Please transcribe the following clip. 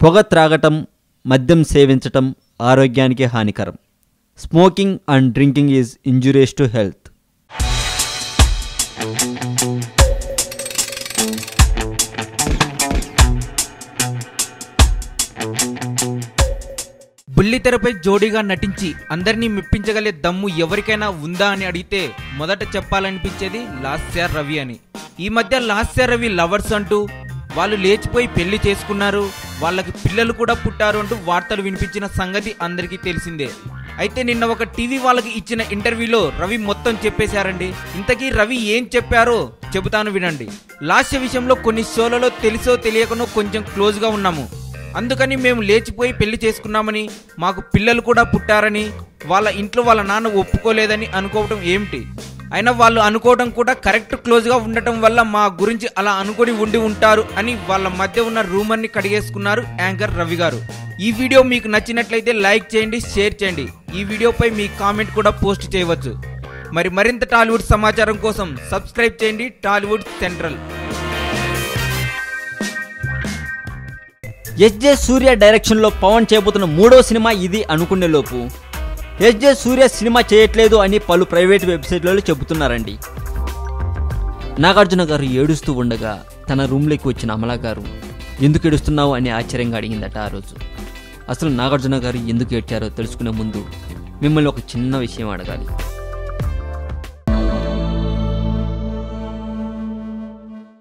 పొగ త్రాగటం, మద్యం సేవించటం ఆరోగ్యానికి హానికరం. Smoking and drinking is injurious to health. బుల్లితెరపై జోడీగా నటించి అందరినీ మెప్పించగలే దమ్ము ఎవరికైనా ఉందా అని అడిగితే మొదట చెప్పాలనిపించేది లాస్య రవి అని. ఈ మధ్య లాస్య రవి లవర్స్ అంటూ, వాళ్ళు లేచిపోయి పెళ్లి చేసుకున్నారు, వాళ్ళకి పిల్లలు కూడా పుట్టారు అంటూ వార్తలు వినిపించిన సంగతి అందరికీ తెలిసిందే. అయితే నిన్న ఒక టీవీ వాళ్ళకి ఇచ్చిన ఇంటర్వ్యూలో రవి మొత్తం చెప్పేశారండి. ఇంతకీ రవి ఏం చెప్పారో చెబుతాను వినండి. లాస్య విషయంలో కొన్ని షోలలో తెలిసో తెలియకనో కొంచెం క్లోజ్గా ఉన్నాము, అందుకని మేము లేచిపోయి పెళ్లి చేసుకున్నామని, మాకు పిల్లలు కూడా పుట్టారని వాళ్ళ ఇంట్లో వాళ్ళ నాన్న ఒప్పుకోలేదని అనుకోవటం ఏమిటి? అయినా వాళ్ళు అనుకోవడం కూడా కరెక్ట్, క్లోజ్గా ఉండటం వల్ల మా గురించి అలా అనుకొని ఉండి ఉంటారు అని వాళ్ళ మధ్య ఉన్న రూమర్ని కడిగేసుకున్నారు యాంకర్ రవి గారు. ఈ వీడియో మీకు నచ్చినట్లయితే లైక్ చేయండి, షేర్ చేయండి. ఈ వీడియోపై మీ కామెంట్ కూడా పోస్ట్ చేయవచ్చు. మరింత టాలీవుడ్ సమాచారం కోసం సబ్స్క్రైబ్ చేయండి టాలీవుడ్ సెంట్రల్. ఎస్జే సూర్య డైరెక్షన్లో పవన్ చేయబోతున్న 3వ సినిమా ఇది అనుకునే లోపు ఎస్జే సూర్య సినిమా చేయట్లేదు అని పలు ప్రైవేట్ వెబ్సైట్లలో చెబుతున్నారండి. నాగార్జున గారు ఏడుస్తూ ఉండగా తన రూమ్లోకి వచ్చిన అమలా గారు ఎందుకు ఏడుస్తున్నావు అని ఆశ్చర్యంగా అడిగిందట. ఆ రోజు అసలు నాగార్జున గారు ఎందుకు ఏడ్చారో తెలుసుకునే ముందు మిమ్మల్ని ఒక చిన్న విషయం అడగాలి.